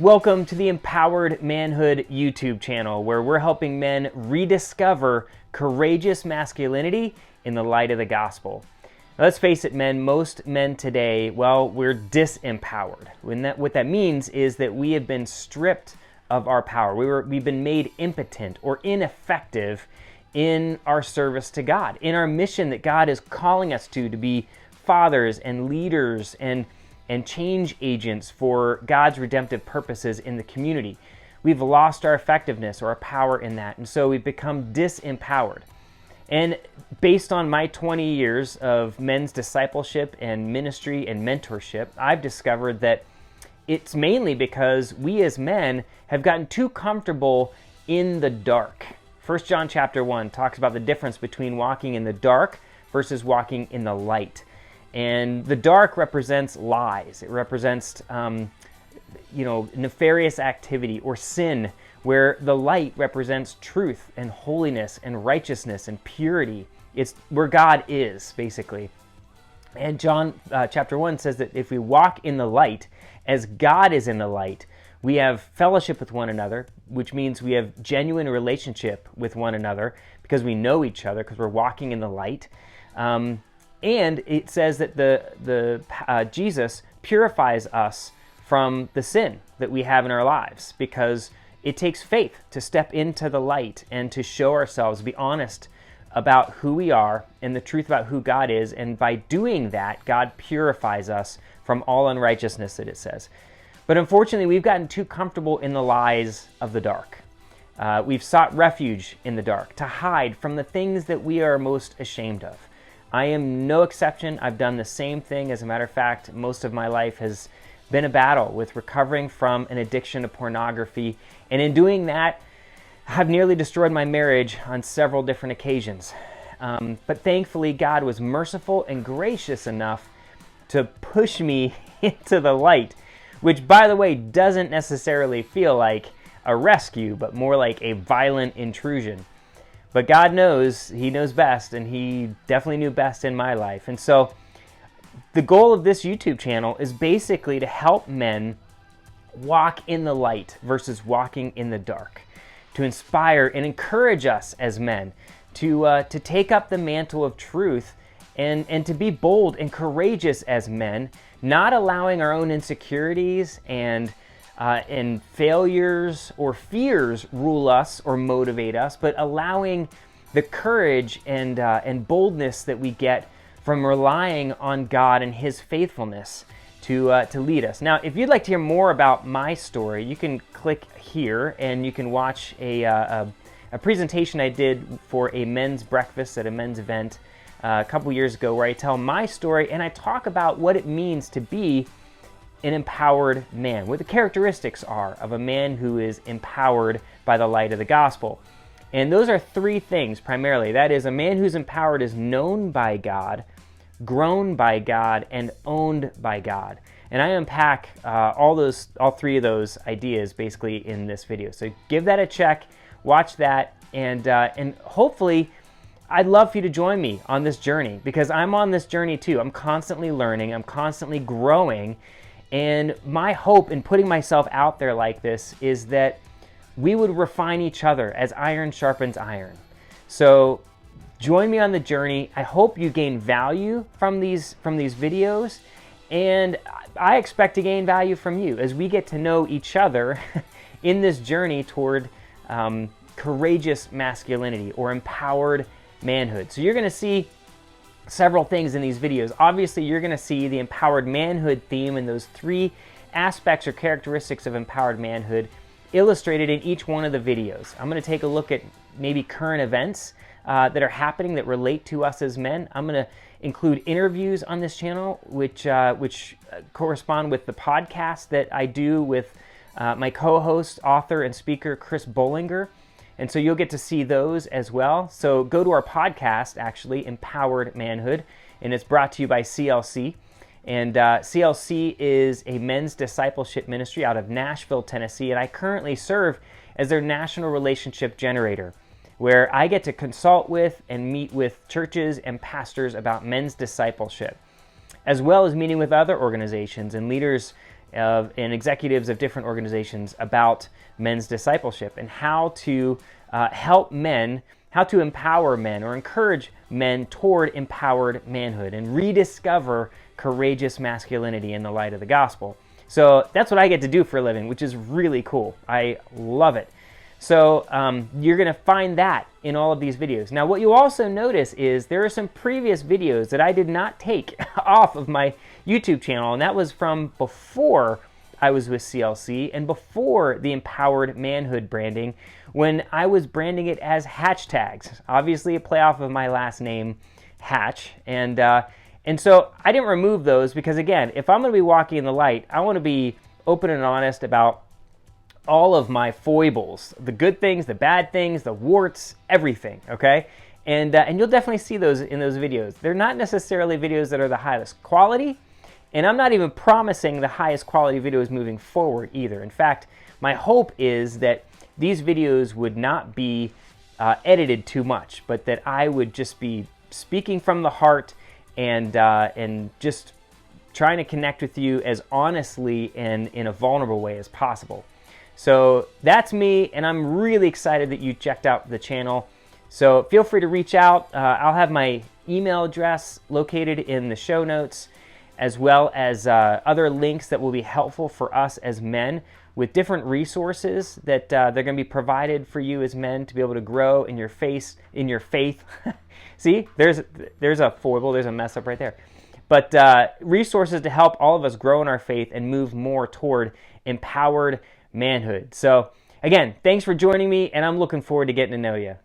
Welcome to the Empowered Manhood YouTube channel, where we're helping men rediscover courageous masculinity in the light of the gospel. Now, let's face it, men, most men today, we're disempowered. What that means is that we have been stripped of our power. We've been made impotent or ineffective in our service to God, in our mission that God is calling us to be fathers and leaders and change agents for God's redemptive purposes in the community. We've lost our effectiveness or our power in that, and so we've become disempowered. And based on my 20 years of men's discipleship and ministry and mentorship, I've discovered that it's mainly because we as men have gotten too comfortable in the dark. 1 John chapter 1 talks about the difference between walking in the dark versus walking in the light. And the dark represents lies. It represents, nefarious activity or sin, where the light represents truth and holiness and righteousness and purity. It's where God is, basically. And John chapter 1 says that if we walk in the light, as God is in the light, we have fellowship with one another, which means we have genuine relationship with one another because we know each other, because we're walking in the light. And it says that Jesus purifies us from the sin that we have in our lives, because it takes faith to step into the light and to show ourselves, be honest about who we are and the truth about who God is. And by doing that, God purifies us from all unrighteousness, that it says. But unfortunately, we've gotten too comfortable in the lies of the dark. We've sought refuge in the dark to hide from the things that we are most ashamed of. I am no exception. I've done the same thing. As a matter of fact, most of my life has been a battle with recovering from an addiction to pornography. And in doing that, I've nearly destroyed my marriage on several different occasions. But thankfully, God was merciful and gracious enough to push me into the light, which, by the way, doesn't necessarily feel like a rescue, but more like a violent intrusion. But God knows, He knows best, and He definitely knew best in my life. And so the goal of this YouTube channel is basically to help men walk in the light versus walking in the dark, to inspire and encourage us as men to take up the mantle of truth and to be bold and courageous as men, not allowing our own insecurities and failures or fears rule us or motivate us, but allowing the courage and boldness that we get from relying on God and His faithfulness to lead us. Now, if you'd like to hear more about my story, you can click here and you can watch a presentation I did for a men's breakfast at a men's event a couple years ago, where I tell my story and I talk about what it means to be an empowered man, what the characteristics are of a man who is empowered by the light of the gospel. And those are three things primarily. That is, a man who's empowered is known by God, grown by God, and owned by God. And I unpack all three of those ideas basically in this video. So give that a check, watch that, and hopefully I'd love for you to join me on this journey, because I'm on this journey too. I'm constantly learning, I'm constantly growing. And my hope in putting myself out there like this is that we would refine each other as iron sharpens iron. So join me on the journey. I hope you gain value from these videos, and I expect to gain value from you as we get to know each other in this journey toward courageous masculinity or empowered manhood. So you're going to see several things in these videos. Obviously, you're going to see the empowered manhood theme and those three aspects or characteristics of empowered manhood illustrated in each one of the videos. I'm going to take a look at maybe current events that are happening that relate to us as men. I'm going to include interviews on this channel, which correspond with the podcast that I do with my co-host, author, and speaker, Chris Bollinger. And so you'll get to see those as well. So go to our podcast, actually, Empowered Manhood, and it's brought to you by CLC. And CLC is a men's discipleship ministry out of Nashville, Tennessee, and I currently serve as their national relationship generator, where I get to consult with and meet with churches and pastors about men's discipleship, as well as meeting with other organizations and leaders and executives of different organizations about men's discipleship and how to help men, how to empower men or encourage men toward empowered manhood and rediscover courageous masculinity in the light of the gospel. So that's what I get to do for a living, which is really cool. I love it. So you're going to find that in all of these videos. Now, what you also notice is there are some previous videos that I did not take off of my YouTube channel, and that was from before I was with CLC and before the Empowered Manhood branding, when I was branding it as Hatch Tags. Obviously, a play off of my last name, Hatch, and so I didn't remove those because, again, if I'm going to be walking in the light, I want to be open and honest about all of my foibles, the good things, the bad things, the warts, everything, okay? And you'll definitely see those in those videos. They're not necessarily videos that are the highest quality, and I'm not even promising the highest quality videos moving forward either. In fact, my hope is that these videos would not be edited too much, but that I would just be speaking from the heart and just trying to connect with you as honestly and in a vulnerable way as possible. So that's me, and I'm really excited that you checked out the channel. So feel free to reach out. I'll have my email address located in the show notes, as well as other links that will be helpful for us as men with different resources that they're going to be provided for you as men to be able to grow in your faith. See, there's a foible, there's a mess up right there. But resources to help all of us grow in our faith and move more toward empowered manhood. So again, thanks for joining me, and I'm looking forward to getting to know you.